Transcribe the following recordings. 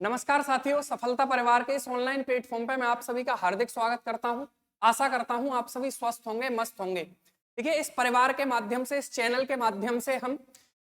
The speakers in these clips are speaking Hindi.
नमस्कार साथियों, सफलता परिवार के इस ऑनलाइन प्लेटफॉर्म पे मैं आप सभी का हार्दिक स्वागत करता हूं। आशा करता हूं आप सभी स्वस्थ होंगे, मस्त होंगे। देखिए, इस परिवार के माध्यम से, इस चैनल के माध्यम से हम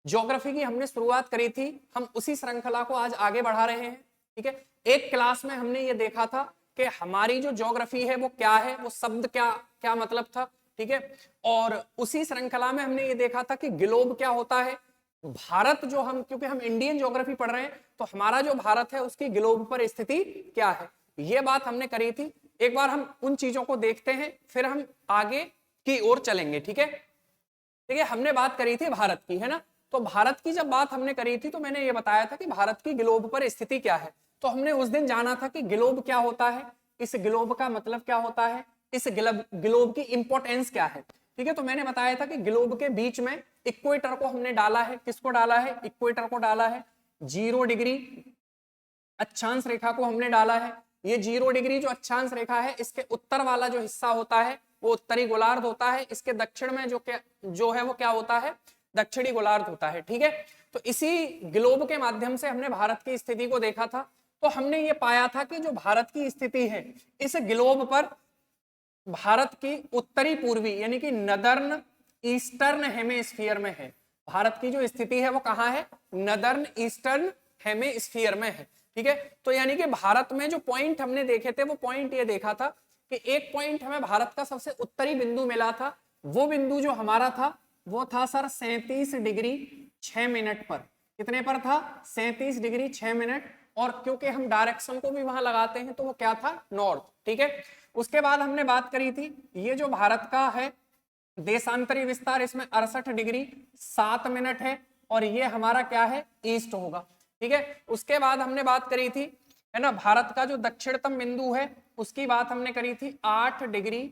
ज्योग्राफी की हमने शुरुआत करी थी। हम उसी श्रृंखला को आज आगे बढ़ा रहे हैं। ठीक है, एक क्लास में हमने ये देखा था कि हमारी जो ज्योग्राफी है वो क्या है, वो शब्द क्या क्या मतलब था। ठीक है, और उसी श्रृंखला में हमने ये देखा था कि ग्लोब क्या होता है, भारत जो हम, क्योंकि हम इंडियन ज्योग्राफी पढ़ रहे हैं तो हमारा जो भारत है उसकी ग्लोब पर स्थिति क्या है, ये बात हमने करी थी। एक बार हम उन चीजों को देखते हैं, फिर हम आगे की ओर चलेंगे। ठीक है, देखिए हमने बात करी थी भारत की, है ना। तो भारत की जब बात हमने करी थी तो मैंने ये बताया था कि भारत की ग्लोब पर स्थिति क्या है। तो हमने उस दिन जाना था कि ग्लोब क्या होता है, इस ग्लोब का मतलब क्या होता है, इस ग्लोब की इंपॉर्टेंस क्या है। ठीक है, तो मैंने बताया था कि ग्लोब के बीच में इक्वेटर को हमने डाला है। किसको डाला है? इक्वेटर को डाला है। 0 डिग्री अक्षांश रेखा को हमने डाला है। ये 0 डिग्री जो अक्षांश रेखा है, इसके उत्तर वाला जो हिस्सा होता है वो उत्तरी गोलार्ध होता है। इसके दक्षिण में जो है वो क्या होता है? दक्षिणी गोलार्ध होता है। ठीक है, तो इसी ग्लोब के माध्यम से हमने भारत की स्थिति को देखा था। तो हमने ये पाया था कि जो भारत की स्थिति है इस ग्लोब पर, भारत की उत्तरी पूर्वी यानी कि नदर्न ईस्टर्न हेमेस्फीयर में है। भारत की जो स्थिति है वो कहाँ है? नदर्न ईस्टर्न हेमेस्फीयर में है। ठीक है, तो यानी कि भारत में जो पॉइंट हमने देखे थे वो पॉइंट ये देखा था कि एक पॉइंट हमें भारत का सबसे उत्तरी बिंदु मिला था। वो बिंदु जो हमारा था वो था सर 37 डिग्री 6 मिनट पर। कितने पर था? 37 डिग्री 6 मिनट। और क्योंकि हम डायरेक्शन को भी वहां लगाते हैं तो वो क्या था? नॉर्थ। ठीक है, उसके बाद हमने बात करी थी ये जो भारत का है देशांतरी विस्तार, इसमें 68 डिग्री 7 मिनट है और ये हमारा क्या है? ईस्ट होगा। ठीक है, उसके बाद हमने बात करी थी, है ना, भारत का जो दक्षिणतम बिंदु है उसकी बात हमने करी थी 8 डिग्री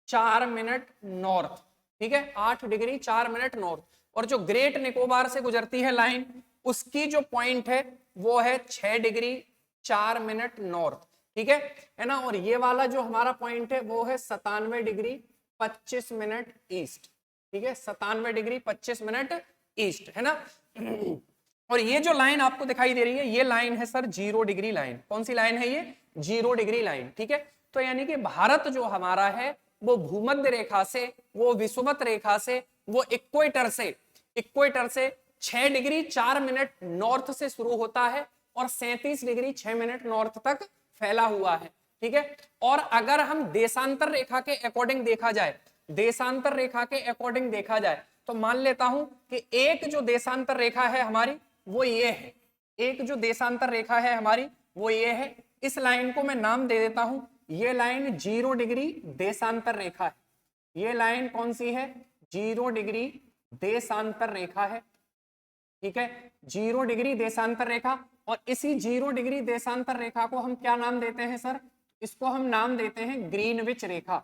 4 मिनट नॉर्थ। ठीक है, 8 डिग्री 4 मिनट नॉर्थ। और जो ग्रेट निकोबार से गुजरती है लाइन, उसकी जो पॉइंट है वो है 6 डिग्री 4 मिनट नॉर्थ। ठीक है ना। और ये वाला जो हमारा पॉइंट है वो है 97 डिग्री 25 मिनट ईस्ट। ठीक है, 97 डिग्री 25 मिनट ईस्ट, है ना। और ये जो लाइन आपको दिखाई दे रही है ये लाइन है सर 0 डिग्री लाइन। कौन सी लाइन है ये? 0 डिग्री लाइन। ठीक है, तो यानी कि भारत जो हमारा है वो भूमध्य रेखा से, वो विषुवत रेखा से, वो इक्वेटर से 6 डिग्री 4 मिनट नॉर्थ से शुरू होता है और 37 डिग्री 6 मिनट नॉर्थ तक फैला हुआ है। ठीक है, और अगर हम देशांतर रेखा के अकॉर्डिंग देखा जाए, देशांतर रेखा के अकॉर्डिंग देखा जाए तो मान लेता हूं कि एक जो देशांतर रेखा है हमारी वो ये है। एक जो देशांतर रेखा है हमारी वो ये है। इस लाइन को मैं नाम दे देता हूं, ये लाइन 0 डिग्री देशांतर रेखा है। ये लाइन कौन सी है? 0 डिग्री देशांतर रेखा है। ठीक है, 0 डिग्री देशांतर रेखा। और इसी 0 डिग्री देशांतर रेखा को हम क्या नाम देते हैं सर? इसको हम नाम देते हैं ग्रीनविच रेखा।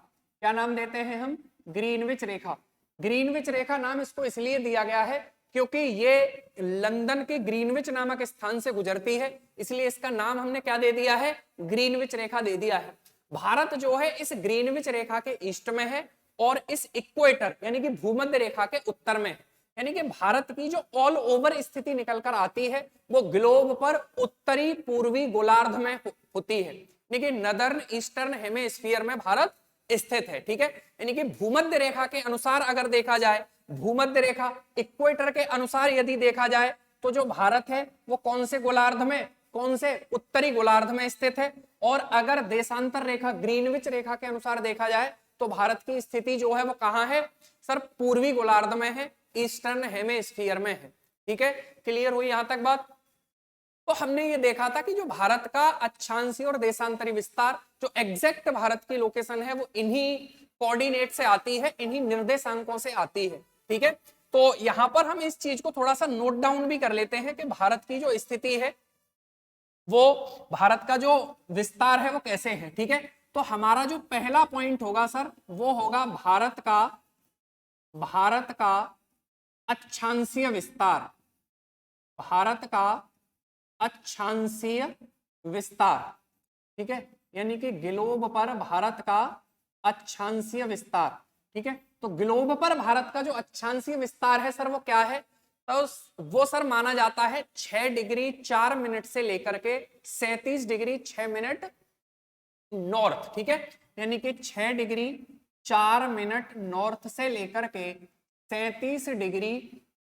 क्या नाम देते हैं हम? ग्रीनविच रेखा। ग्रीनविच रेखा नाम इसको इसलिए दिया गया है क्योंकि ये लंदन के ग्रीनविच नामक स्थान से गुजरती है, इसलिए इसका नाम हमने क्या दे दिया है? ग्रीनविच रेखा दे दिया है। भारत जो है इस ग्रीनविच रेखा के ईस्ट में है और इस इक्वेटर यानी कि भूमध्य रेखा के उत्तर में है। यानी कि भारत की जो ऑल ओवर स्थिति निकल कर आती है वो ग्लोब पर उत्तरी पूर्वी गोलार्ध में होती है, यानी कि नदर्न ईस्टर्न हेमेस्फीयर में भारत स्थित है। ठीक है, यानी कि भूमध्य रेखा के अनुसार अगर देखा जाए, भूमध्य रेखा इक्वेटर के अनुसार यदि देखा जाए तो जो भारत है वो कौन से गोलार्ध में, कौन से उत्तरी गोलार्ध में स्थित है। और अगर देशांतर रेखा ग्रीनविच रेखा के अनुसार देखा जाए तो भारत की स्थिति जो है वो कहां है सर? पूर्वी गोलार्ध में है, ईस्टर्न हेमेस्फीयर में है। ठीक है, क्लियर हुई यहां तक बात? तो हमने ये देखा था कि जो भारत का अक्षांशीय और देशांतरी विस्तार, जो एग्जैक्ट भारत की लोकेशन है वो इन्हीं कोऑर्डिनेट से आती है, इन्हीं निर्देशांकों से आती है। ठीक है, तो यहां पर हम इस चीज को थोड़ा सा नोट डाउन भी कर लेते हैं कि भारत की जो स्थिति है वो, भारत का जो विस्तार है वो कैसे है। ठीक है, तो हमारा जो पहला पॉइंट होगा सर वो होगा भारत का अक्षांशीय विस्तार। भारत का अक्षांशीय विस्तार। ठीक है, यानी कि ग्लोब पर भारत का अक्षांशीय विस्तार। ठीक है, तो ग्लोब पर भारत का जो अक्षांशीय विस्तार है सर वो क्या है? तो वो सर माना जाता है 6 डिग्री 4 मिनट से लेकर के 37 डिग्री 6 मिनट नॉर्थ, ठीक है। यानी कि 6 डिग्री 4 मिनट नॉर्थ से लेकर के 37 डिग्री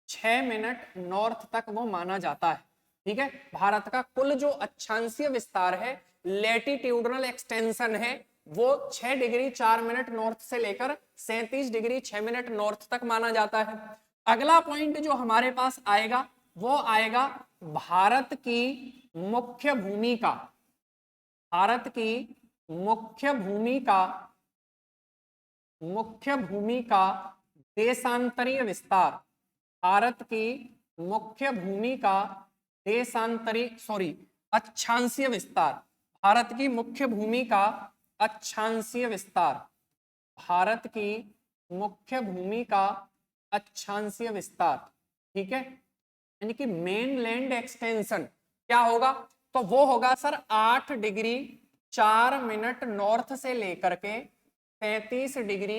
6 मिनट नॉर्थ तक वो माना जाता है, ठीक है। भारत का कुल जो अक्षांशीय विस्तार है, लैटिट्यूडनल एक्सटेंशन है, वो 6 डिग्री 4 मिनट नॉर्थ से लेकर 37 डिग्री 6 मिनट नॉर्थ तक माना जाता है। अगला पॉइंट जो हमारे पास आएगा वो आएगा भारत की मुख्य भूमि का, भारत की मुख्य भूमि का देशांतरीय विस्तार, भारत की मुख्य भूमि का अक्षांशीय विस्तार, भारत की मुख्य भूमि का अक्षांशीय विस्तार, भारत की मुख्य भूमि का अक्षांशीय विस्तार, ठीक है। यानी कि मेन लैंड एक्सटेंशन क्या होगा, तो वो होगा सर 8 डिग्री 4 मिनट नॉर्थ से लेकर के 33 degree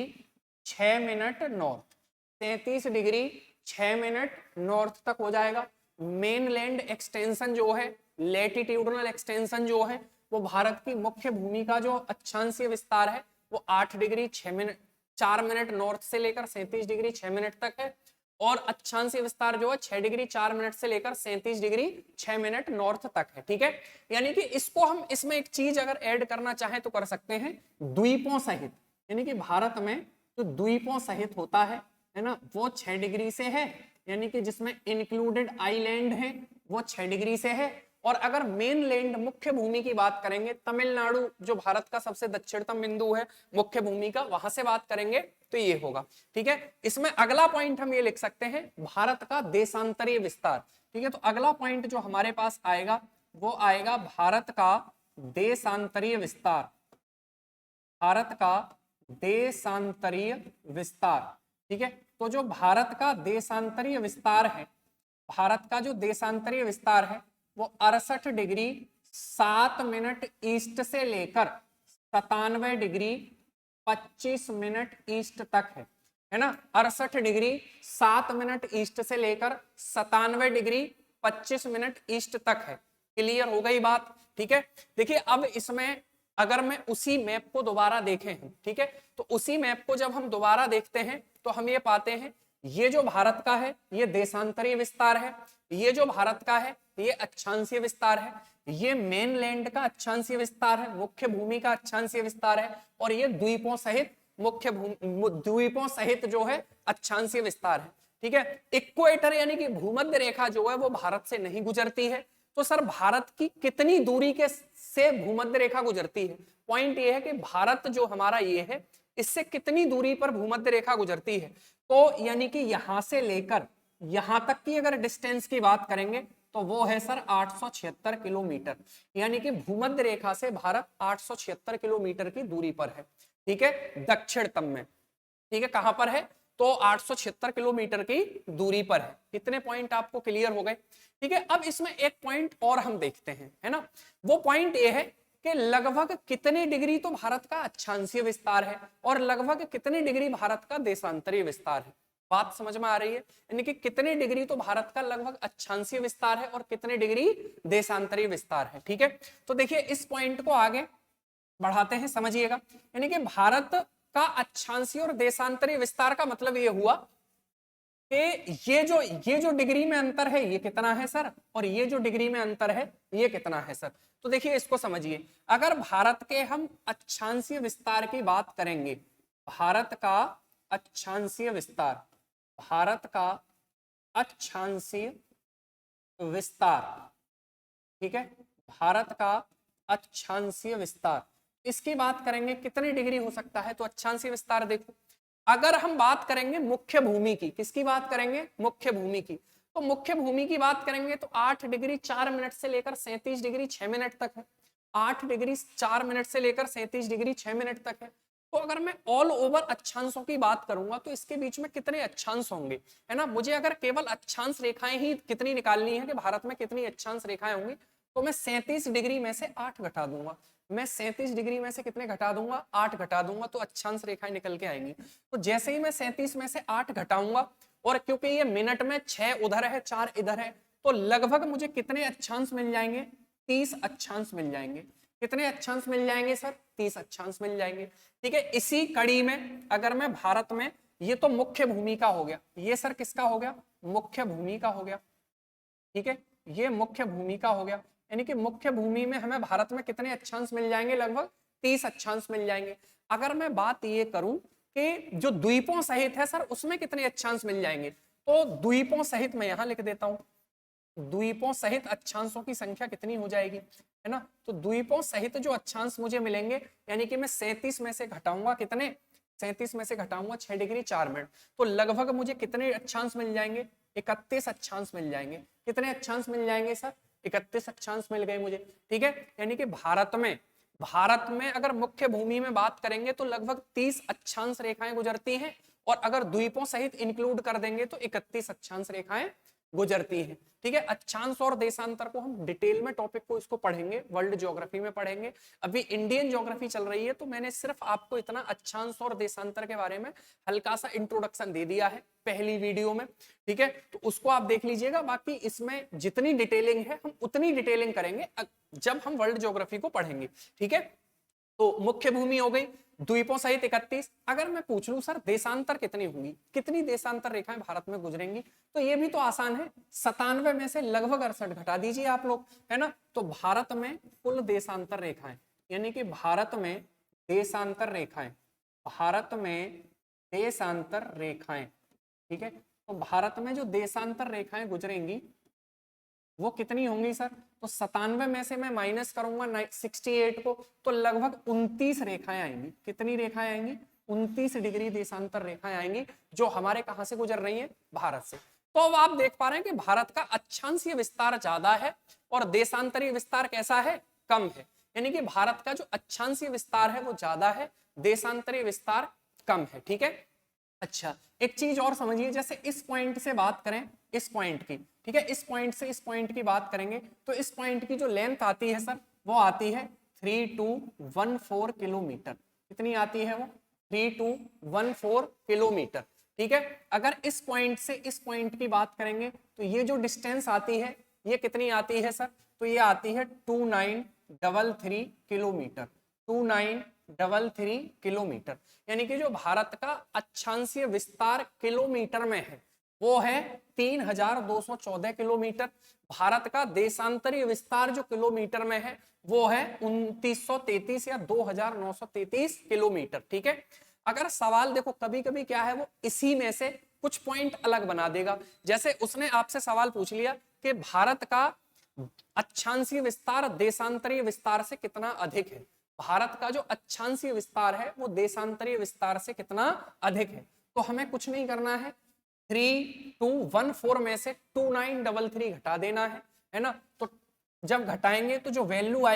6 minute north, 33 degree 6 minute north तक हो जाएगा। मेन लैंड एक्सटेंशन जो है, लैटिट्यूडनल एक्सटेंशन जो है, वो भारत की मुख्य भूमि का जो अक्षांशीय विस्तार है वो 8 डिग्री 6 मिनट 4 मिनट नॉर्थ से लेकर 37 डिग्री 6 मिनट तक है, और अक्षांशीय विस्तार जो है 6 डिग्री 4 मिनट से लेकर 37 डिग्री 6 मिनट नॉर्थ तक है, ठीक है। यानी कि इसको हम इसमें एक चीज अगर ऐड करना चाहें तो कर सकते हैं, द्वीपों सहित, यानी कि भारत में जो द्वीपों सहित होता है ना, वो 6 डिग्री से है, यानी कि जिसमें इंक्लूडेड आइलैंड है वो 6 डिग्री से है। और अगर मेन लैंड मुख्य भूमि की बात करेंगे, तमिलनाडु जो भारत का सबसे दक्षिणतम बिंदु है मुख्य भूमि का, वहां से बात करेंगे तो ये होगा, ठीक है। इसमें अगला पॉइंट हम ये लिख सकते हैं, भारत का देशांतरीय विस्तार, ठीक है। तो अगला पॉइंट जो हमारे पास आएगा वो आएगा भारत का देशांतरीय विस्तार, भारत का देशांतरीय विस्तार, ठीक है। तो जो भारत का देशांतरीय विस्तार है, भारत का जो देशांतरीय विस्तार है वो 68 डिग्री 7 मिनट ईस्ट से लेकर 97 डिग्री 25 मिनट ईस्ट तक है ना। 68 डिग्री 7 मिनट ईस्ट से लेकर 97 डिग्री 25 मिनट ईस्ट तक है। क्लियर हो गई बात, ठीक है। देखिए अब इसमें अगर मैं उसी मैप को दोबारा देखें, ठीक है, तो उसी मैप को जब हम दोबारा देखते हैं तो हम ये पाते हैं, ये जो भारत का है ये देशांतरीय विस्तार है, ये जो भारत का है ये अक्षांशीय विस्तार है, ये मेन लैंड का अक्षांशीय विस्तार है, मुख्य भूमि का अक्षांशीय विस्तार है, और ये द्वीपों सहित द्वीपों सहित जो है अक्षांशीय विस्तार है, ठीक है। इक्वेटर यानी कि भूमध्य रेखा जो है वो भारत से नहीं गुजरती है। तो सर भारत की कितनी दूरी के से भूमध्य रेखा गुजरती है, पॉइंट ये है कि भारत जो हमारा ये है इससे कितनी दूरी पर भूमध्य रेखा गुजरती है। तो यानी कि यहां से लेकर यहां तक की अगर डिस्टेंस की बात करेंगे तो वो है सर 876 किलोमीटर, यानी कि भूमध्य रेखा से भारत 876 किलोमीटर की दूरी पर है, ठीक है, दक्षिणतम में, ठीक है। कहां पर है, तो 876 किलोमीटर की दूरी पर है। कितने पॉइंट आपको क्लियर हो गए, ठीक है। अब इसमें एक पॉइंट और हम देखते हैं, है ना, वो पॉइंट ये है कि लगभग कितने डिग्री तो भारत का अक्षांशीय विस्तार है और लगभग कितनी डिग्री भारत का देशांतरीय विस्तार है। बात समझ में आ रही है, यानी कि कितने डिग्री तो भारत का लगभग अक्षांशीय विस्तार है और कितने डिग्री देशांतरीय विस्तार है, ठीक है। तो देखिए इस पॉइंट को आगे बढ़ाते हैं, समझिएगा। यानी कि भारत का अक्षांशीय और देशांतरीय विस्तार का मतलब ये हुआ कि ये जो डिग्री में अंतर है ये कितना है सर, और ये जो डिग्री में अंतर है ये कितना है सर। तो देखिए इसको समझिए, अगर भारत के हम अक्षांशीय विस्तार की बात करेंगे, भारत का अक्षांशीय विस्तार, भारत का अक्षांशीय विस्तार, ठीक है, भारत का अक्षांशीय विस्तार, इसकी बात करेंगे कितनी डिग्री हो सकता है। तो अक्षांशीय विस्तार देखो, अगर हम बात करेंगे मुख्य भूमि की, किसकी बात करेंगे, मुख्य भूमि की, तो मुख्य भूमि की बात करेंगे तो 8 डिग्री 4 मिनट से लेकर 37 डिग्री 6 मिनट तक है, 8 डिग्री 4 मिनट से लेकर 37 डिग्री 6 मिनट तक है। तो अगर मैं ऑल ओवर अक्षांशों की बात करूंगा तो इसके बीच में कितने अक्षांश होंगे, है ना। मुझे अगर केवल अक्षांश रेखाएं ही कितनी निकालनी है कि भारत में कितनी अक्षांश रेखाएं होंगी, तो मैं 37 डिग्री में से 8 घटा दूंगा, मैं 37 डिग्री में से कितने घटा दूंगा, 8 घटा दूंगा, तो अक्षांश रेखाएं निकल के आएंगी। तो जैसे ही मैं 37 में से 8 घटाऊंगा और क्योंकि ये मिनट में 6 उधर है 4 इधर है, तो लगभग मुझे कितने अक्षांश मिल जाएंगे? 30 अक्षांश मिल जाएंगे। कितने अक्षांश मिल जाएंगे सर? 30 अक्षांश मिल जाएंगे। ठीक है, इसी कड़ी में अगर मैं भारत में, ये तो मुख्य भूमि का हो गया, ये सर किसका हो गया? मुख्य भूमि का हो गया। ठीक है, ये मुख्य भूमि का हो गया, यानी कि मुख्य भूमि में हमें भारत में कितने अक्षांश मिल जाएंगे? लगभग 30 अक्षांश मिल जाएंगे। अगर मैं बात ये करूं कि जो द्वीपों सहित है सर, उसमें कितने अक्षांश मिल जाएंगे, तो द्वीपों सहित मैं यहां लिख देता हूं, द्वीपों सहित अक्षांशों की संख्या कितनी हो जाएगी, है ना? तो द्वीपों सहित जो अक्षांश मुझे मिलेंगे, यानी कि मैं 37 में से घटाऊंगा कितने? 37 में से घटाऊंगा 6 डिग्री 4 मिनट, तो लगभग मुझे कितने अक्षांश मिल जाएंगे? 31 अक्षांश मिल जाएंगे। कितने अक्षांश मिल जाएंगे सर? 31 अक्षांश मिल गए मुझे। ठीक है, यानी कि भारत में अगर मुख्य भूमि में बात करेंगे तो लगभग 30 अक्षांश रेखाएं गुजरती हैं, और अगर द्वीपों सहित इंक्लूड कर देंगे तो 31 अक्षांश रेखाएं गुजरती है। ठीक है, अक्षांश और देशांतर को हम डिटेल में टॉपिक को इसको पढ़ेंगे, वर्ल्ड ज्योग्राफी में पढ़ेंगे। अभी इंडियन ज्योग्राफी चल रही है, तो मैंने सिर्फ आपको इतना अक्षांश और देशांतर के बारे में हल्का सा इंट्रोडक्शन दे दिया है पहली वीडियो में। ठीक है, तो उसको आप देख लीजिएगा, बाकी इसमें जितनी डिटेलिंग है हम उतनी डिटेलिंग करेंगे जब हम वर्ल्ड ज्योग्राफी को पढ़ेंगे। ठीक है, तो मुख्य भूमि हो गई, द्वीपों सहित 31। अगर मैं पूछ लूं सर देशांतर कितनी होंगी, कितनी देशांतर रेखाएं भारत में गुजरेंगी, तो ये भी तो आसान है, 97 में से लगभग 68 घटा दीजिए आप लोग, है ना? तो भारत में कुल देशांतर रेखाएं, यानी कि भारत में देशांतर रेखाएं, भारत में देशांतर रेखाएं, ठीक है, तो भारत में जो देशांतर रेखाएं गुजरेंगी वो कितनी होंगी सर? तो 97 में से मैं माइनस करूंगा 68 को, तो लगभग 29 रेखाएं आएंगी। कितनी रेखाएं आएंगी? 29 डिग्री देशांतर रेखाएं आएंगी, जो हमारे कहां से गुजर रही है? भारत से। तो अब आप देख पा रहे हैं कि भारत का अक्षांशीय विस्तार ज्यादा है और देशांतरीय विस्तार कैसा है? कम है। यानी कि भारत का जो अक्षांशीय विस्तार है वो ज्यादा है, देशांतरीय विस्तार कम है। ठीक है, अच्छा एक चीज और समझिए, जैसे इस पॉइंट से बात करें, इस पॉइंट की, ठीक है, इस पॉइंट से इस पॉइंट की बात करेंगे, तो इस पॉइंट की जो लेंथ आती है सर, वो आती है 3214 किलोमीटर। कितनी आती है वो? 3214 किलोमीटर। ठीक है, अगर इस पॉइंट से इस पॉइंट की बात करेंगे तो ये जो डिस्टेंस आती है ये कितनी आती है सर? तो ये आती है 2933 किलोमीटर, 2933 किलोमीटर। यानी कि जो भारत का अक्षांशीय विस्तार किलोमीटर में है वो है 3214 किलोमीटर। भारत का देशांतरीय विस्तार जो किलोमीटर में है वो है 2933 या 2933 किलोमीटर। ठीक है, अगर सवाल देखो कभी कभी क्या है, वो इसी में से कुछ पॉइंट अलग बना देगा। जैसे उसने आपसे सवाल पूछ लिया कि भारत का अक्षांशीय विस्तार देशांतरीय विस्तार से कितना अधिक है, भारत का जो अक्षांशीय विस्तार है वो देशांतरीय विस्तार से कितना अधिक है, तो हमें कुछ नहीं करना है, 3214 में से 2933 घटा देना है ना? तो जब घटाएंगे तो जो वैल्यू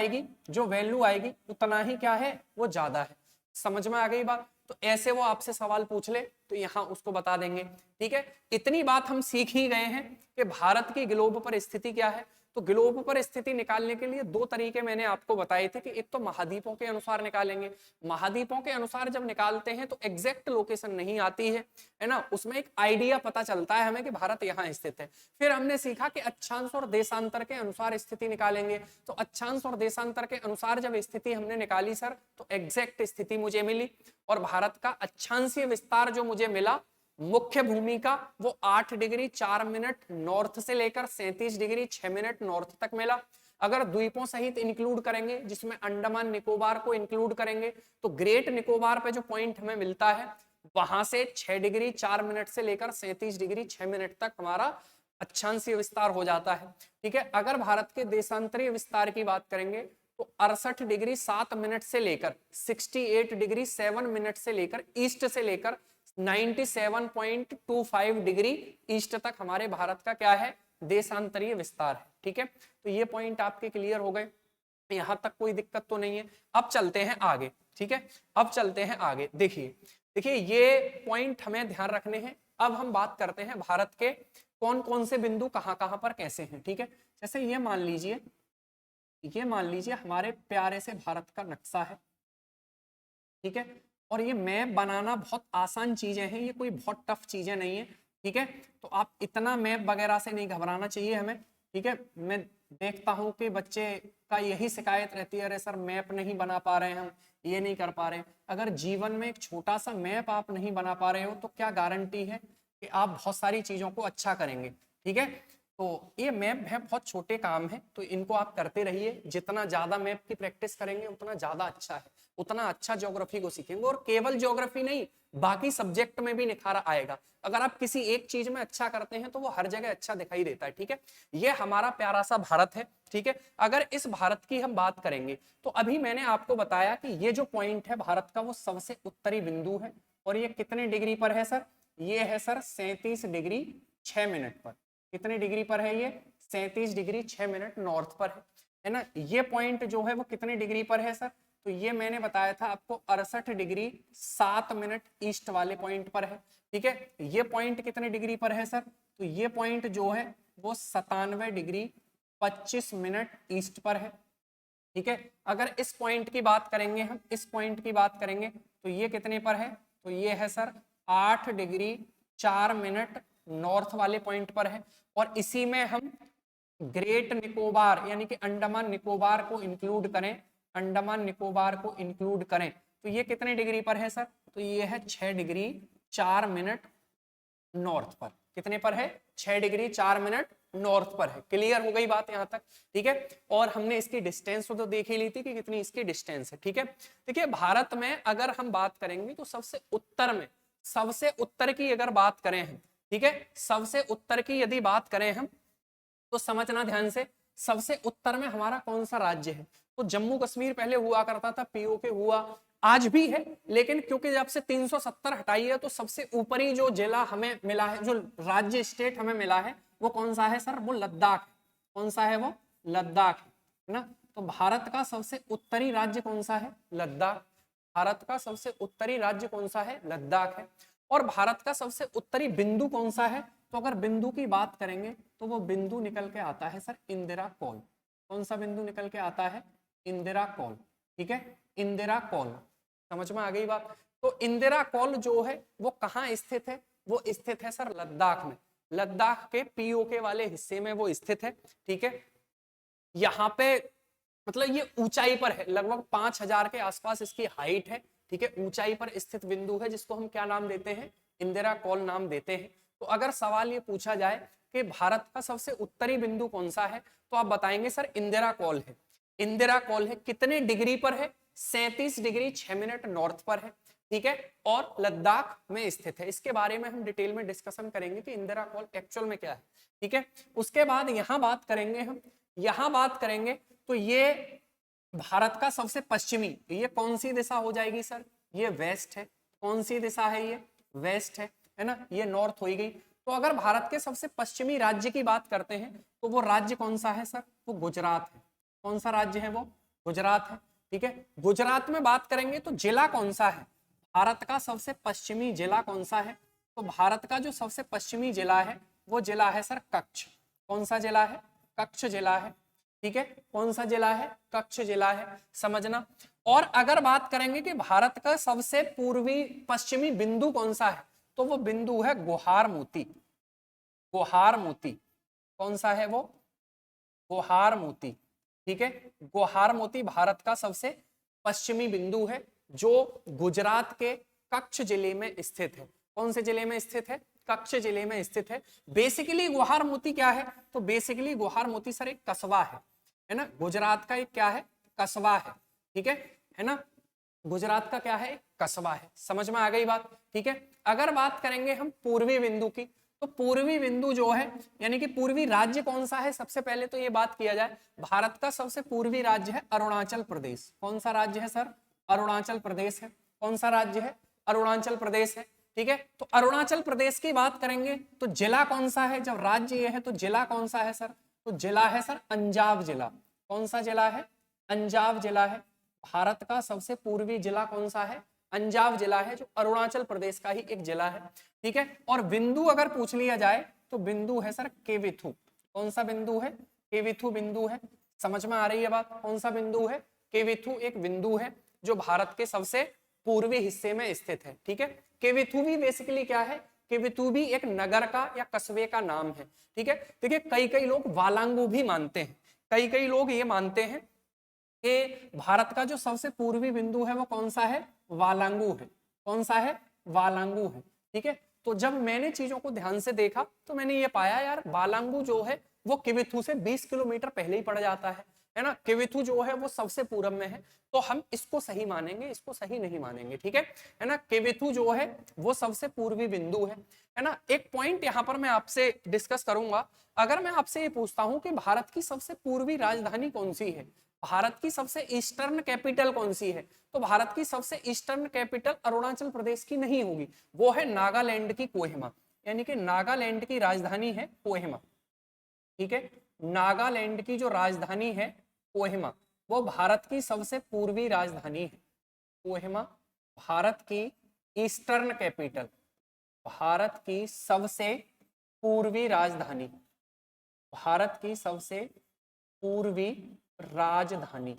आएगी उतना ही क्या है, वो ज्यादा है। समझ में आ गई बात? तो ऐसे वो आपसे सवाल पूछ ले तो यहां उसको बता देंगे। ठीक है, इतनी बात हम सीख ही गए हैं कि भारत की ग्लोब पर स्थिति क्या है। तो ग्लोब पर स्थिति निकालने के लिए दो तरीके मैंने आपको बताए थे कि एक तो महाद्वीपों के अनुसार निकालेंगे, महाद्वीपों के अनुसार जब निकालते हैं तो एग्जैक्ट लोकेशन नहीं आती है ना, उसमें एक आइडिया पता चलता है हमें कि भारत यहाँ स्थित है। फिर हमने सीखा कि अक्षांश और देशांतर के अनुसार स्थिति निकालेंगे, तो अक्षांश और देशांतर के अनुसार जब स्थिति हमने निकाली सर तो एग्जैक्ट स्थिति मुझे मिली, और भारत का अक्षांशीय विस्तार जो मुझे मिला मुख्य भूमि का वो 8 डिग्री 4 मिनट नॉर्थ से लेकर 37 डिग्री 6 मिनट नॉर्थ तक मिला। अगर द्वीपों सहित इंक्लूड करेंगे, जिसमें अंडमान निकोबार को इंक्लूड करेंगे, तो ग्रेट निकोबार पे जो पॉइंट हमें मिलता है वहां से 6 डिग्री 4 मिनट से लेकर 37 डिग्री 6 मिनट तक हमारा अक्षांशीय विस्तार हो जाता है। ठीक है, अगर भारत के देशांतरीय विस्तार की बात करेंगे तो 68 डिग्री 7 मिनट से लेकर 68 डिग्री 7 मिनट से लेकर ईस्ट से लेकर 97.25 डिग्री ईस्ट तक हमारे भारत का क्या है, देशांतरीय विस्तार है। ठीक है, तो ये पॉइंट आपके क्लियर हो गए, यहां तक कोई दिक्कत तो नहीं है। अब चलते हैं आगे। ठीक है, अब चलते हैं आगे। देखिए ये पॉइंट हमें ध्यान रखने हैं। अब हम बात करते हैं भारत के कौन कौन से बिंदु कहां कहां पर कैसे हैं। ठीक है, जैसे ये मान लीजिए हमारे प्यारे से भारत का नक्शा है। ठीक है, और ये मैप बनाना बहुत आसान चीजें हैं, ये कोई बहुत टफ चीजें नहीं है। ठीक है। तो आप इतना मैप वगैरह से नहीं घबराना चाहिए हमें, ठीक है। मैं देखता हूँ कि बच्चे का यही शिकायत रहती है, अरे सर मैप नहीं बना पा रहे हैं हम, ये नहीं कर पा रहे हैं। अगर जीवन में एक छोटा सा मैप आप नहीं बना पा रहे हो तो क्या गारंटी है कि आप बहुत सारी चीजों को अच्छा करेंगे, ठीक है। तो ये मैप है, बहुत छोटे काम है, तो इनको आप करते रहिए। जितना ज्यादा मैप की प्रैक्टिस करेंगे उतना ज्यादा अच्छा है, उतना अच्छा ज्योग्राफी को सीखेंगे। और केवल ज्योग्राफी नहीं, बाकी सब्जेक्ट में भी निखार आएगा। अगर आप किसी एक चीज में अच्छा करते हैं तो वो हर जगह अच्छा दिखाई देता है, ठीक है। ये हमारा प्यारा सा भारत है, ठीक है। अगर इस भारत की हम बात करेंगे तो अभी मैंने आपको बताया कि ये जो पॉइंट है भारत का वो सबसे उत्तरी बिंदु है। और ये कितने डिग्री पर है सर? ये है सर 37 डिग्री 6 मिनट पर। कितने डिग्री पर है ये? 37 डिग्री 6 मिनट नॉर्थ पर है ना। ये पॉइंट जो है वो कितने डिग्री पर है सर? तो ये मैंने बताया था आपको 68 डिग्री 7 मिनट ईस्ट वाले पॉइंट पर है, ठीक है। ये पॉइंट कितने डिग्री पर है सर? तो ये पॉइंट जो है वो 97 डिग्री 25 मिनट ईस्ट पर है, ठीक है। अगर इस पॉइंट की बात करेंगे, हम इस पॉइंट की बात करेंगे तो ये कितने पर है? तो ये है सर 8 डिग्री 4 मिनट नॉर्थ वाले पॉइंट पर है। और इसी में हम ग्रेट निकोबार यानी कि अंडमान निकोबार को इंक्लूड करें, अंडमान निकोबार को इंक्लूड करें तो ये कितने डिग्री पर है सर? तो ये है 6 डिग्री 4 मिनट नॉर्थ पर। कितने पर है? 6 डिग्री 4 मिनट नॉर्थ पर है। क्लियर हो गई बात यहां तक, ठीक है। और हमने इसकी डिस्टेंस तो देख ही ली थी कि कितनी इसकी डिस्टेंस है, ठीक है। देखिए भारत में अगर हम बात करेंगे तो सबसे उत्तर में, सबसे उत्तर की अगर बात करें हम, ठीक है, सबसे उत्तर की यदि बात करें हम तो समझना ध्यान से, सबसे उत्तर में हमारा कौन सा राज्य है? तो जम्मू कश्मीर पहले हुआ करता था, पीओके हुआ, आज भी है, लेकिन क्योंकि जब से 370 हटाई है तो सबसे ऊपरी जो जिला हमें मिला है, जो राज्य स्टेट हमें मिला है वो कौन सा है सर? वो लद्दाख। कौन सा है वो? लद्दाख, है ना। तो भारत का सबसे उत्तरी राज्य कौन सा है? लद्दाख। भारत का सबसे उत्तरी राज्य कौन सा है? लद्दाख है। और भारत का सबसे उत्तरी बिंदु कौन सा है? तो अगर बिंदु की बात करेंगे तो वो बिंदु निकल के आता है सर इंदिरा कौल। कौन सा बिंदु निकल के आता है? इंदिरा कौल, ठीक है, इंदिरा कौल। समझ में आ गई बात? तो इंदिरा कौल जो है वो कहाँ स्थित है? वो स्थित है सर लद्दाख में। लद्दाख के पीओके वाले हिस्से में वो स्थित है, ठीक है। यहाँ पे मतलब ये ऊंचाई पर है, लगभग 5000 के आसपास इसकी हाइट है, ठीक है। ऊंचाई पर स्थित बिंदु है जिसको हम क्या नाम देते हैं? इंदिरा कौल नाम देते हैं। तो अगर सवाल ये पूछा जाए कि भारत का सबसे उत्तरी बिंदु कौन सा है तो आप बताएंगे सर इंदिरा कौल है। इंदिरा कौल है। कितने डिग्री पर है? 37 डिग्री 6 मिनट नॉर्थ पर है, ठीक है, और लद्दाख में स्थित है। इसके बारे में हम डिटेल में डिस्कशन करेंगे कि इंदिरा कौल एक्चुअल में क्या है, ठीक है। उसके बाद यहां बात करेंगे हम, यहां बात करेंगे तो ये भारत का सबसे पश्चिमी, ये कौन सी दिशा हो जाएगी सर? ये वेस्ट है। कौन सी दिशा है? ये वेस्ट है ना। ये नॉर्थ हो गई। तो अगर भारत के सबसे पश्चिमी राज्य की बात करते हैं तो वो राज्य कौन सा है सर? वो गुजरात है। कौन सा राज्य है वो? गुजरात है, ठीक है। गुजरात में बात करेंगे तो जिला कौन सा है? भारत का सबसे पश्चिमी जिला कौन सा है? तो भारत का जो सबसे पश्चिमी जिला है वो जिला है सर कच्छ। कौन सा जिला है? कच्छ जिला है, ठीक है। कौन सा जिला है? कच्छ जिला है, समझना। और अगर बात करेंगे कि भारत का सबसे पूर्वी पश्चिमी बिंदु कौन सा है तो वो बिंदु है गोहार मोती। गोहार मोती कौन सा है वो? गोहार मोती, ठीक है। गोहार मोती भारत का सबसे पश्चिमी बिंदु है जो गुजरात के कच्छ जिले में स्थित है। कौन से जिले में स्थित है? कच्छ जिले में स्थित है। बेसिकली गोहार मोती क्या है? तो बेसिकली गोहार मोती सर एक कस्बा है ना। गुजरात का एक क्या है? कस्बा है, ठीक है ना। गुजरात का क्या है? कस्बा है। समझ में आ गई बात, ठीक है। अगर बात करेंगे हम पूर्वी बिंदु की तो पूर्वी बिंदु जो है यानी कि पूर्वी राज्य कौन सा है? सबसे पहले तो ये बात किया जाए, भारत का सबसे पूर्वी राज्य है अरुणाचल प्रदेश। कौन सा राज्य है सर? अरुणाचल प्रदेश है। कौन सा राज्य है? अरुणाचल प्रदेश है, ठीक है। तो अरुणाचल प्रदेश की बात करेंगे तो जिला कौन सा है? जब राज्य ये है तो जिला कौन सा है सर? तो जिला है सर अंजाव जिला। कौन सा जिला है? अंजाव जिला है। भारत का सबसे पूर्वी जिला कौन सा है? अंजाव जिला है, जो अरुणाचल प्रदेश का ही एक जिला है, ठीक है। और बिंदु अगर पूछ लिया जाए तो बिंदु है सर केविथु। कौन सा बिंदु है? केविथु बिंदु है। समझ में आ रही है बात? कौन सा बिंदु है? केविथु एक बिंदु है जो भारत के सबसे पूर्वी हिस्से में स्थित है, ठीक है। केविथु भी बेसिकली क्या है? किविथु भी एक नगर का या कस्बे का नाम है, ठीक है। देखिए कई कई लोग वालांगू भी मानते हैं, कई कई लोग ये मानते हैं कि भारत का जो सबसे पूर्वी बिंदु है वो कौन सा है, वालांगू है। कौन सा है, वालांगू है, ठीक है। तो जब मैंने चीजों को ध्यान से देखा तो मैंने ये पाया यार वालांगू जो है वो किविथु से 20 किलोमीटर पहले ही पड़ जाता है ना। किविथु जो है वो सबसे पूरब में है, तो हम इसको सही मानेंगे, इसको सही नहीं मानेंगे, ठीक है ना। किविथु जो है वो सबसे पूर्वी बिंदु है ना। एक पॉइंट यहाँ पर मैं आपसे डिस्कस करूंगा, अगर मैं आपसे ये पूछता हूं कि भारत की सबसे पूर्वी राजधानी कौन सी है, भारत की सबसे ईस्टर्न कैपिटल कौन सी है, तो भारत की सबसे ईस्टर्न कैपिटल अरुणाचल प्रदेश की नहीं होगी, वो है नागालैंड की कोहिमा, यानी कि नागालैंड की राजधानी है कोहिमा, ठीक है। नागालैंड की जो राजधानी है कोहिमा वो भारत की सबसे पूर्वी राजधानी है। कोहिमा भारत की ईस्टर्न कैपिटल, भारत की सबसे पूर्वी राजधानी, भारत की सबसे पूर्वी राजधानी,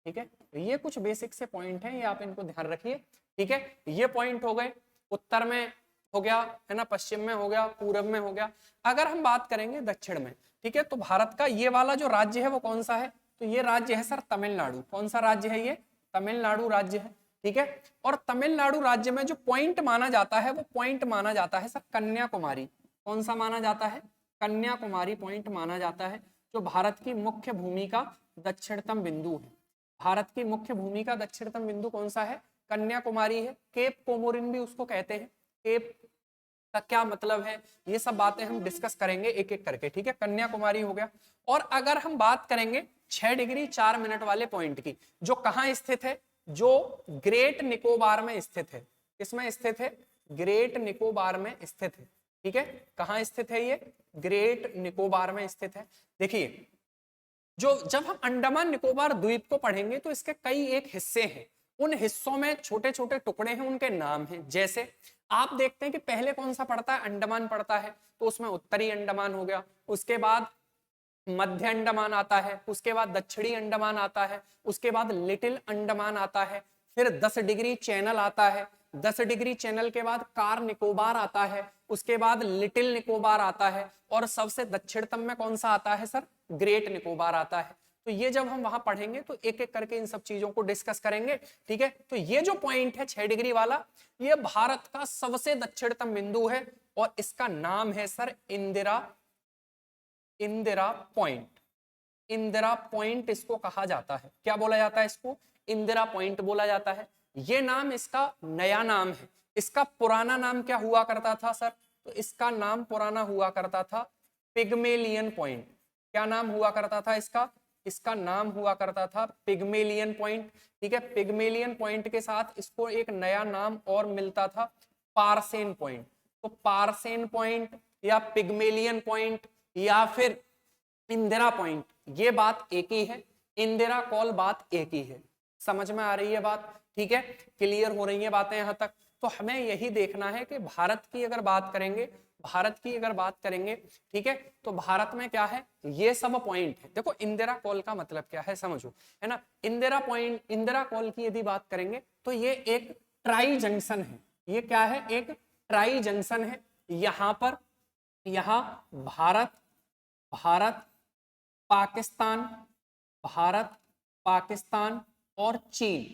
ठीक है। ये कुछ बेसिक से पॉइंट हैं, ये आप इनको ध्यान रखिए, ठीक है। ये पॉइंट हो गए, उत्तर में हो गया है ना, पश्चिम में हो गया, पूरब में हो गया। अगर हम बात करेंगे दक्षिण में, ठीक है, तो भारत का ये वाला जो राज्य है वो कौन सा है, तो ये राज्य है सर तमिलनाडु। कौन सा राज्य है ये, तमिलनाडु राज्य है, ठीक है। और तमिलनाडु राज्य में जो पॉइंट माना जाता है वो पॉइंट माना जाता है सर कन्याकुमारी। कौन सा माना जाता है, कन्याकुमारी पॉइंट माना जाता है, जो भारत की मुख्य भूमि का दक्षिणतम बिंदु है। भारत की मुख्य भूमि का दक्षिणतम बिंदु कौन सा है, कन्याकुमारी है। केप कोमोरिन भी उसको कहते हैं, केप का क्या मतलब है, ये सब बातें हम डिस्कस करेंगे एक एक करके, ठीक है। कन्याकुमारी हो गया। और अगर हम बात करेंगे 6 डिग्री 4 मिनट वाले पॉइंट की, जो कहाँ स्थित है, जो ग्रेट निकोबार में स्थित है। किसमें स्थित है, ग्रेट निकोबार में स्थित है, ठीक है। कहाँ स्थित है ये, ग्रेट निकोबार में स्थित है। देखिए जो जब हम अंडमान निकोबार द्वीप को पढ़ेंगे तो इसके कई एक हिस्से हैं, उन हिस्सों में छोटे छोटे टुकड़े हैं, उनके नाम हैं। जैसे आप देखते हैं कि पहले कौन सा पड़ता है, अंडमान पड़ता है, तो उसमें उत्तरी अंडमान हो गया, उसके बाद मध्य अंडमान आता है, उसके बाद दक्षिणी अंडमान आता है, उसके बाद लिटिल अंडमान आता है, फिर 10 डिग्री चैनल आता है, 10 डिग्री चैनल के बाद कार निकोबार आता है, उसके बाद लिटिल निकोबार आता है, और सबसे दक्षिणतम में कौन सा आता है सर, ग्रेट निकोबार आता है। तो ये जब हम वहां पढ़ेंगे तो एक एक करके इन सब चीजों को डिस्कस करेंगे, ठीक है। तो ये जो पॉइंट है 6 डिग्री वाला, ये भारत का सबसे दक्षिणतम बिंदु है, और इसका नाम है sir Indira, Indira point. Indira point इसको कहा जाता है, क्या बोला जाता है इसको, इंदिरा पॉइंट बोला जाता है। ये नाम इसका नया नाम है, इसका पुराना नाम क्या हुआ करता था सर, तो इसका नाम पुराना हुआ करता था पिग्मेलियन पॉइंट। क्या नाम हुआ करता था इसका, इसका नाम हुआ करता था पिग्मेलियन पॉइंट, ठीक है। पिग्मेलियन पॉइंट के साथ इसको एक नया नाम और मिलता था, पार्सेन पॉइंट। तो पार्सेन पॉइंट या पिग्मेलियन पॉइंट या फिर इंदिरा पॉइंट, ये बात एक ही है, इंदिरा कॉल बात एक ही है। समझ में आ रही है बात, ठीक है, क्लियर हो रही है बातें यहां तक। तो हमें यही देखना है कि भारत की अगर बात करेंगे, भारत की अगर बात करेंगे, ठीक है, तो भारत में क्या है, ये सब पॉइंट है। देखो इंदिरा कॉल का मतलब क्या है समझो, है ना। इंदिरा पॉइंट, इंदिरा कॉल की यदि बात करेंगे तो ये एक ट्राई जंक्शन है। ये क्या है, एक ट्राई जंक्शन है। यहां पर, यहां भारत, भारत पाकिस्तान, भारत पाकिस्तान और चीन,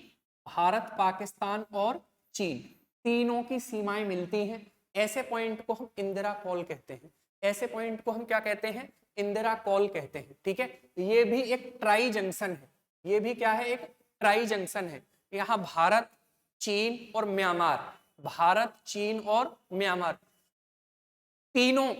भारत पाकिस्तान और चीन तीनों की सीमाएं मिलती हैं। ऐसे पॉइंट को हम इंदिरा कॉल कहते हैं, ऐसे पॉइंट को हम क्या कहते हैं, इंदिरा कॉल कहते हैं, ठीक है। ये भी एक ट्राई जंक्शन है, ये भी क्या है, एक ट्राई जंक्शन है। यहाँ भारत, चीन और म्यांमार, भारत, चीन और म्यांमार तीनों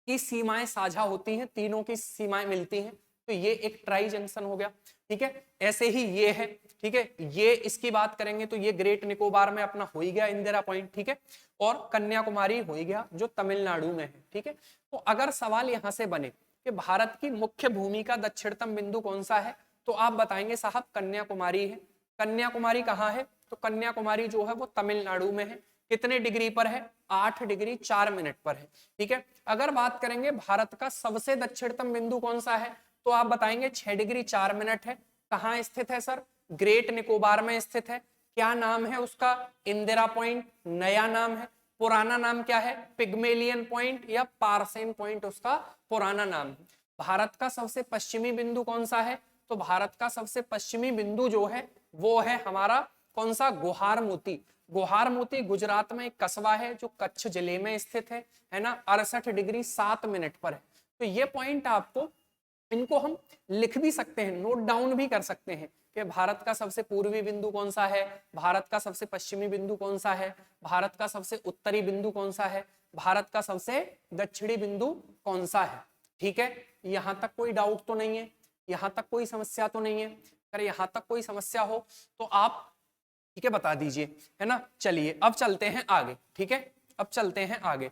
की सीमाएं साझा होती हैं, तीनों की सीमाएं मिलती हैं, तो ये एक ट्राई जंक्शन हो गया, ठीक है। ऐसे ही ये है, ठीक है, ये इसकी बात करेंगे तो ये ग्रेट निकोबार में अपना हो ही गया इंदिरा पॉइंट, ठीक है, और कन्याकुमारी हो ही गया जो तमिलनाडु में है, ठीक है। तो अगर सवाल यहां से बने कि भारत की मुख्य भूमि का दक्षिणतम बिंदु कौन सा है, तो आप बताएंगे साहब कन्याकुमारी है। कन्याकुमारी कहाँ है, तो कन्याकुमारी जो है वो तमिलनाडु में है। कितने डिग्री पर है, 8 डिग्री 4 मिनट पर है, ठीक है। अगर बात करेंगे भारत का सबसे दक्षिणतम बिंदु कौन सा है, तो आप बताएंगे 6 डिग्री 4 मिनट है। कहाँ स्थित है सर, ग्रेट निकोबार में स्थित है। क्या नाम है उसका, इंदिरा पॉइंट, नया नाम है। पुराना नाम क्या है? पिग्मेलियन पॉइंट या पार्सेन पॉइंट उसका पुराना नाम है। भारत का सबसे पश्चिमी बिंदु कौन सा है? तो भारत का सबसे पश्चिमी बिंदु जो है वो है हमारा कौन सा? गुहार मोती। गुहार मोती गुजरात में एक कस्बा है जो कच्छ जिले में स्थित है ना, 68 डिग्री 7 मिनट पर है। तो ये पॉइंट आपको, इनको हम लिख भी सकते हैं, नोट डाउन भी कर सकते हैं कि भारत का सबसे पूर्वी बिंदु कौन सा है, भारत का सबसे पश्चिमी बिंदु कौन सा है, भारत का सबसे उत्तरी बिंदु कौन सा है, भारत का सबसे दक्षिणी बिंदु कौन सा है। ठीक है, यहां तक कोई डाउट तो नहीं है, यहां तक कोई समस्या तो नहीं है? अगर यहां तक कोई समस्या हो तो आप ठीक है बता दीजिए, है ना। चलिए अब चलते हैं आगे। ठीक है, अब चलते हैं आगे।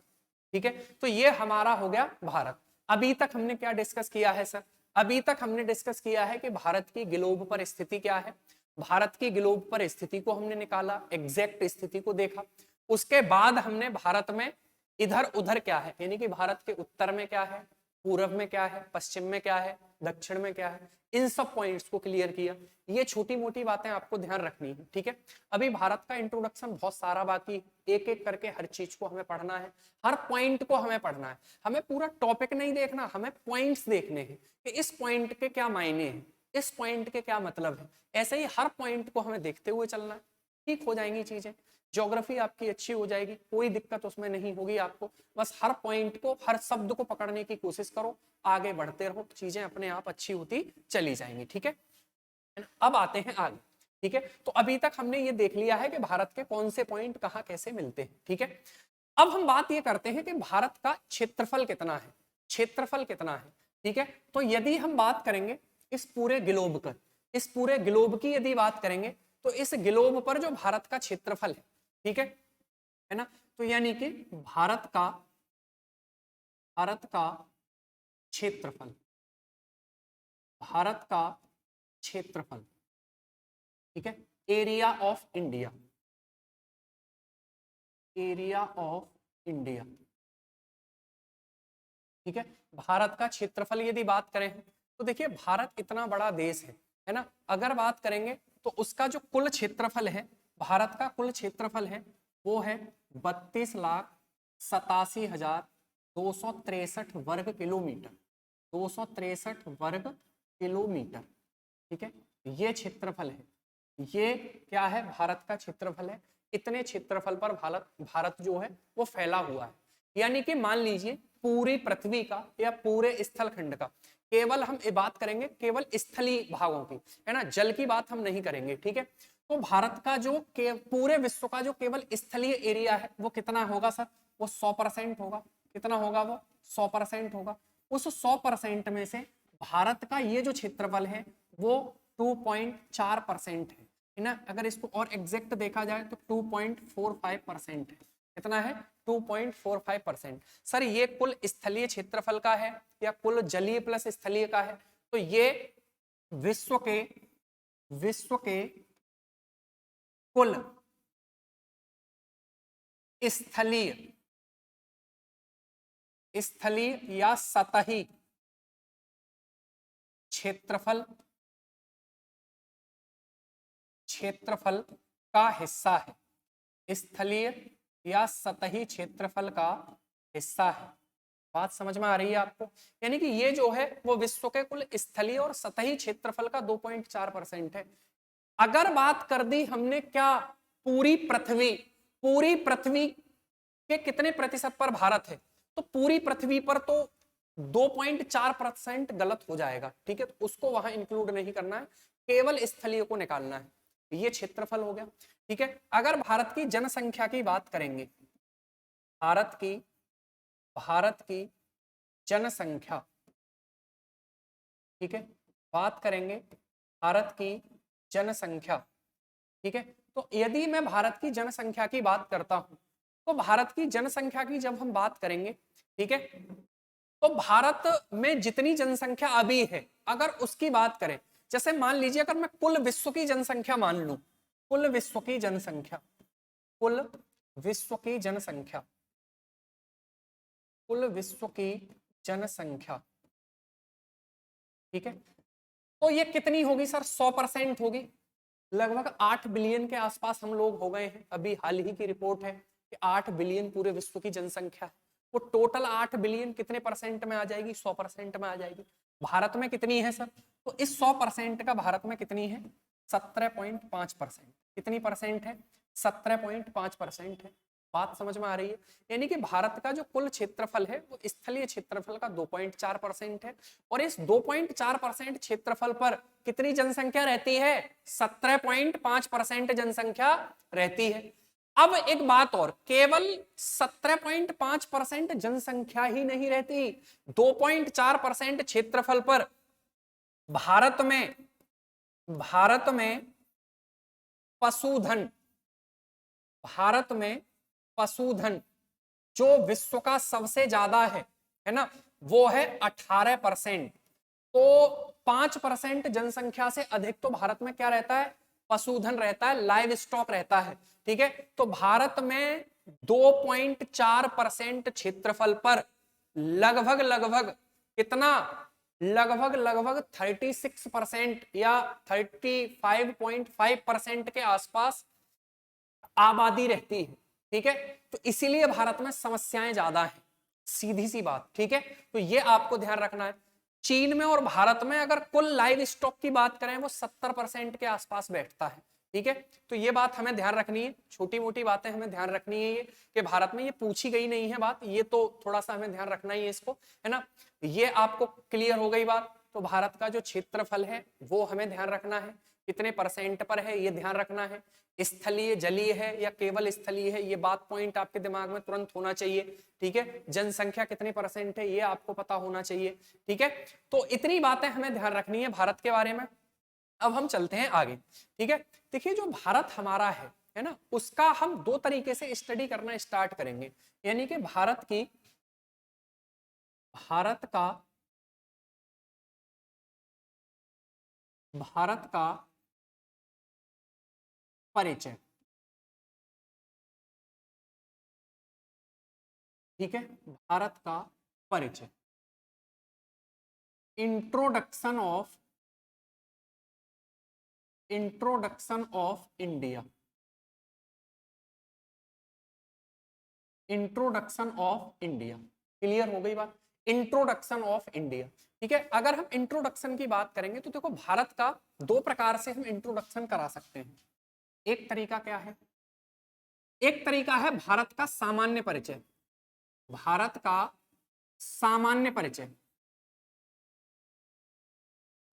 ठीक है, तो ये हमारा हो गया भारत। अभी तक हमने क्या डिस्कस किया है सर? अभी तक हमने डिस्कस किया है कि भारत की ग्लोब पर स्थिति क्या है। भारत की ग्लोब पर स्थिति को हमने निकाला, एग्जैक्ट स्थिति को देखा। उसके बाद हमने भारत में इधर उधर क्या है, यानी कि भारत के उत्तर में क्या है, पूर्व में क्या है, पश्चिम में क्या है, दक्षिण में क्या है, इन सब पॉइंट्स को क्लियर किया। ये छोटी मोटी बातें आपको ध्यान रखनी है। ठीक है, अभी भारत का इंट्रोडक्शन बहुत सारा बाकी, एक एक करके हर चीज को हमें पढ़ना है, हर पॉइंट को हमें पढ़ना है। हमें पूरा टॉपिक नहीं देखना, हमें पॉइंट्स देखने हैं कि इस पॉइंट के क्या मायने हैं, इस पॉइंट के क्या मतलब है। ऐसे ही हर पॉइंट को हमें देखते हुए चलना है, ठीक हो जाएंगी चीजें। ज्योग्राफी आपकी अच्छी हो जाएगी, कोई दिक्कत उसमें नहीं होगी आपको। बस हर पॉइंट को, हर शब्द को पकड़ने की कोशिश करो, आगे बढ़ते रहो, चीजें अपने आप अच्छी होती चली जाएंगी। ठीक है, अब आते हैं आगे। ठीक है, तो अभी तक हमने ये देख लिया है कि भारत के कौन से पॉइंट कहाँ कैसे मिलते हैं। ठीक है, अब हम बात ये करते हैं कि भारत का क्षेत्रफल कितना है, क्षेत्रफल कितना है। ठीक है, तो यदि हम बात करेंगे इस पूरे ग्लोब का, इस पूरे ग्लोब की यदि बात करेंगे तो इस ग्लोब पर जो भारत का क्षेत्रफल है, ठीक है ना, तो यानी कि भारत का क्षेत्रफल, भारत का क्षेत्रफल, ठीक है, area of India, area of India. ठीक है, भारत का क्षेत्रफल यदि बात करें तो देखिए भारत इतना बड़ा देश है ना। अगर बात करेंगे तो उसका जो कुल क्षेत्रफल है, भारत का कुल क्षेत्रफल है वो है 32,87,263 वर्ग किलोमीटर, 263 वर्ग किलोमीटर। ठीक है, ये क्षेत्रफल है, ये क्या है, भारत का क्षेत्रफल है। इतने क्षेत्रफल पर भारत जो है वो फैला हुआ है। यानी कि मान लीजिए पूरी पृथ्वी का या पूरे स्थल खंड का, केवल हम बात करेंगे केवल स्थलीय भागों की, है ना, जल की बात हम नहीं करेंगे। ठीक है, तो भारत का जो पूरे विश्व का जो केवल स्थलीय एरिया है वो कितना होगा सर? वो 100% होगा। कितना होगा? वो 100% होगा। उस 100% में से भारत का ये जो क्षेत्रफल है वो 2.4% है ना। अगर इसको और एग्जैक्ट देखा जाए तो 2.45% है। कितना है? 2.45%। सर ये कुल स्थलीय क्षेत्रफल का है या कुल जलीय प्लस स्थलीय का है? तो ये विश्व के कुल स्थलीय या सतही क्षेत्रफल का हिस्सा है, स्थलीय या सतही क्षेत्रफल का हिस्सा है। बात समझ में आ रही है आपको? यानी कि ये जो है वो विश्व के कुल स्थलीय और सतही क्षेत्रफल का 2.4% है। अगर बात कर दी हमने क्या, पूरी पृथ्वी के कितने प्रतिशत पर भारत है, तो पूरी पृथ्वी पर तो 2.4% गलत हो जाएगा। ठीक है, तो उसको वहां इंक्लूड नहीं करना है, केवल स्थलीय को निकालना है। ये क्षेत्रफल हो गया। ठीक है, अगर भारत की जनसंख्या की बात करेंगे, भारत की जनसंख्या, ठीक है, बात करेंगे भारत की जनसंख्या। ठीक है, तो यदि मैं भारत की जनसंख्या की बात करता हूं तो भारत की जनसंख्या की जब हम बात करेंगे, ठीक है, तो भारत में जितनी जनसंख्या अभी है अगर उसकी बात करें, जैसे मान लीजिए अगर मैं कुल विश्व की जनसंख्या मान लूं, कुल विश्व की जनसंख्या, कुल विश्व की जनसंख्या, कुल विश्व की जनसंख्या, ठीक है, तो ये कितनी होगी सर? 100% होगी। लगभग 8 बिलियन के आसपास हम लोग हो गए हैं, अभी हाल ही की रिपोर्ट है कि 8 बिलियन पूरे विश्व की जनसंख्या है, वो टोटल 8 बिलियन कितने परसेंट में आ जाएगी? 100% में आ जाएगी। भारत में कितनी है सर? तो इस 100% का भारत में कितनी है? 17.5%। कितनी परसेंट है? 17.5% है। बात समझ में आ रही है? यानी कि भारत का जो कुल क्षेत्रफल है वो स्थलीय क्षेत्रफल का 2.4% है, और इस 2.4% क्षेत्रफल पर कितनी जनसंख्या रहती है? 17.5% जनसंख्या रहती है। अब एक बात और, केवल 17.5% जनसंख्या ही नहीं रहती, 2.4% क्षेत्रफल पर भारत में पशुधन, भारत में पशुधन जो विश्व का सबसे ज्यादा है ना, वो है 18%। तो 5% जनसंख्या से अधिक तो भारत में क्या रहता है? पशुधन रहता है, लाइव स्टॉक रहता है। ठीक है, तो भारत में 2.4% क्षेत्रफल पर लगभग कितना? लगभग 36% या 35.5% के आसपास आबादी रहती है। ठीक है, तो इसीलिए भारत में समस्याएं ज्यादा हैं, सीधी सी बात। ठीक है, तो ये आपको ध्यान रखना है। चीन में और भारत में अगर कुल लाइव स्टॉक की बात करें वो 70% के आसपास बैठता है। ठीक है, तो ये बात हमें ध्यान रखनी है, छोटी मोटी बातें हमें ध्यान रखनी है। ये कि भारत में ये पूछी गई नहीं है बात, ये तो थोड़ा सा हमें ध्यान रखना ही है इसको, है ना। ये आपको क्लियर हो गई बात। तो भारत का जो क्षेत्रफल है वो हमें ध्यान रखना है, कितने परसेंट पर है ये ध्यान रखना है। स्थलीय, जलीय है या केवल स्थलीय है, ये बात पॉइंट आपके दिमाग में तुरंत होना चाहिए। ठीक है, जनसंख्या कितने परसेंट है ये आपको पता होना चाहिए। ठीक है, तो इतनी बातें हमें ध्यान रखनी है भारत के बारे में। अब हम चलते हैं आगे। ठीक है, देखिए जो भारत हमारा है ना, उसका हम दो तरीके से स्टडी करना स्टार्ट करेंगे। यानी कि भारत का परिचय। ठीक है, भारत का परिचय, introduction of India, introduction of India. Clear हो गई बात? Introduction of India. ठीक है, अगर हम इंट्रोडक्शन की बात करेंगे तो देखो भारत का दो प्रकार से हम इंट्रोडक्शन करा सकते हैं। एक तरीका क्या है? एक तरीका है भारत का सामान्य परिचय, भारत का सामान्य परिचय,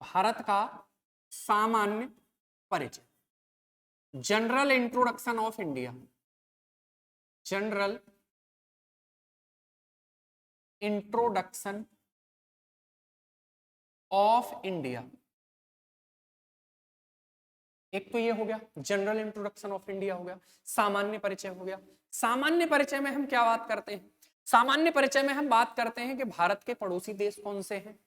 भारत का सामान्य परिचय, general introduction of India, general introduction of India. एक तो ये हो गया जनरल इंट्रोडक्शन ऑफ इंडिया हो गया, सामान्य परिचय हो गया। सामान्य परिचय में हम क्या बात करते हैं? सामान्य परिचय में हम बात करते हैं कि भारत के पड़ोसी देश कौन से हैं,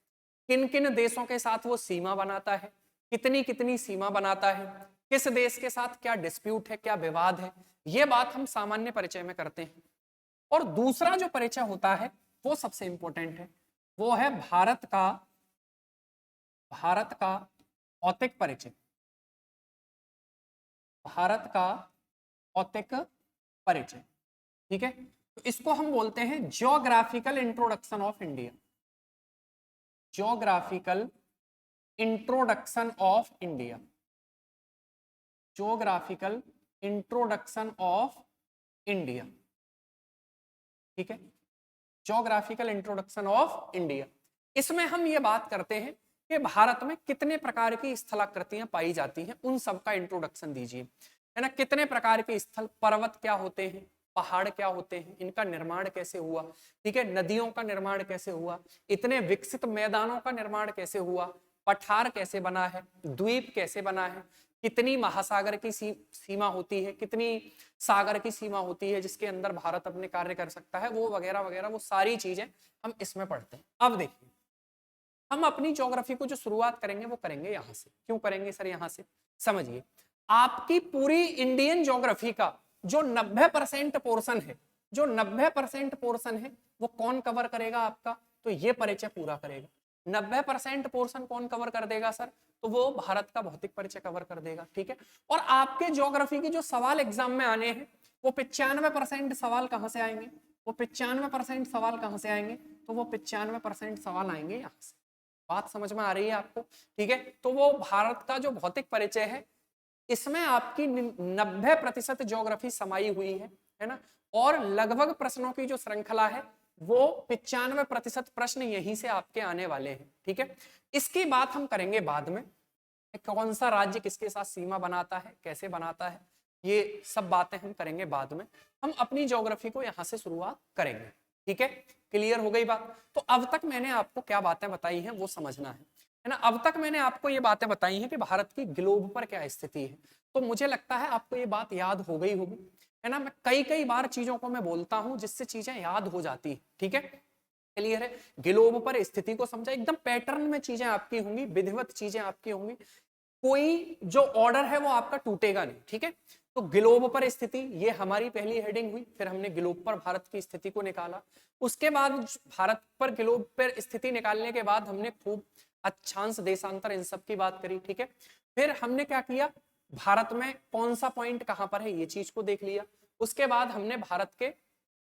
किन किन देशों के साथ वो सीमा बनाता है, कितनी कितनी सीमा बनाता है, किस देश के साथ क्या डिस्प्यूट है, क्या विवाद है, ये बात हम सामान्य परिचय में करते हैं। और दूसरा जो परिचय होता है वो सबसे इंपॉर्टेंट है, वो है भारत का भौतिक परिचय, भारत का भौतिक परिचय। ठीक है, तो इसको हम बोलते हैं geographical introduction of India, geographical introduction of India, geographical introduction of India. ठीक है, जियोग्राफिकल इंट्रोडक्शन ऑफ इंडिया। इसमें हम ये बात करते हैं कि भारत में कितने प्रकार की स्थलाकृतियां पाई जाती हैं, उन सब का इंट्रोडक्शन दीजिए, है ना। कितने प्रकार के स्थल, पर्वत क्या होते हैं, पहाड़ क्या होते हैं, इनका निर्माण कैसे हुआ, ठीक है, नदियों का निर्माण कैसे हुआ, इतने विकसित मैदानों का निर्माण कैसे हुआ, पठार कैसे बना है, द्वीप कैसे बना है, कितनी महासागर की सीमा होती है, कितनी सागर की सीमा होती है जिसके अंदर भारत अपने कार्य कर सकता है, वो वगैरह वगैरह, वो सारी चीजें हम इसमें पढ़ते हैं। अब देखिए हम अपनी ज्योग्राफी को जो शुरुआत करेंगे वो करेंगे यहां से। क्यों करेंगे सर यहां से? समझिए, आपकी पूरी इंडियन ज्योग्राफी का जो 90% पोर्शन है, जो 90% पोर्शन है वो कौन कवर करेगा आपका? तो ये परिचय पूरा करेगा। 90% पोर्शन कौन कवर कर देगा सर? तो वो भारत का भौतिक परिचय कवर कर देगा, ठीक है। और आपके ज्योग्राफी की जो सवाल एग्जाम में आने हैं वो 95% सवाल कहां से आएंगे, वो 95% सवाल कहां से आएंगे, तो वो 95% सवाल आएंगे यहाँ से। बात समझ में आ रही है आपको, ठीक है। तो वो भारत का जो भौतिक परिचय है इसमें आपकी 90% ज्योग्राफी समाई हुई है ना। और लगभग प्रश्नों की जो श्रृंखला है वो 95% प्रश्न यहीं से आपके आने वाले हैं, ठीक है। इसकी बात हम करेंगे बाद में, कौन सा राज्य किसके साथ सीमा बनाता है, कैसे बनाता है, ये सब बातें हम करेंगे बाद में। हम अपनी ज्योग्राफी को यहाँ से शुरुआत करेंगे, ठीक है। क्लियर हो गई बात। तो अब तक मैंने आपको क्या बातें बताई हैं वो समझना है ना। अब तक मैंने आपको ये बातें बताई हैं कि भारत की ग्लोब पर क्या स्थिति है। तो मुझे लगता है आपको ये बात याद हो गई होगी, है ना। मैं कई बार चीजों को मैं बोलता हूं जिससे चीजें याद हो जाती है, ठीक है। क्लियर है। ग्लोब पर स्थिति को समझा, एकदम पैटर्न में चीजें आपकी होंगी, विधिवत चीजें आपकी होंगी, कोई जो ऑर्डर है वो आपका टूटेगा नहीं, ठीक है। तो ग्लोब पर स्थिति ये हमारी पहली हेडिंग हुई, फिर हमने ग्लोब पर भारत की स्थिति को निकाला। उसके बाद भारत पर ग्लोब पर स्थिति निकालने के बाद हमने खूब अक्षांश देशांतर इन सब की बात करी, ठीक है। फिर हमने क्या किया, भारत में कौन सा पॉइंट कहां पर है ये चीज को देख लिया। उसके बाद हमने भारत के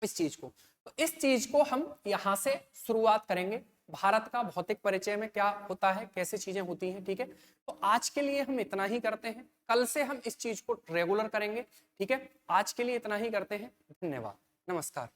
इस चीज को, तो इस चीज को हम यहां से शुरुआत करेंगे। भारत का भौतिक परिचय में क्या होता है, कैसे चीजें होती हैं, ठीक है। तो आज के लिए हम इतना ही करते हैं, कल से हम इस चीज को रेगुलर करेंगे, ठीक है। आज के लिए इतना ही करते हैं, धन्यवाद, नमस्कार।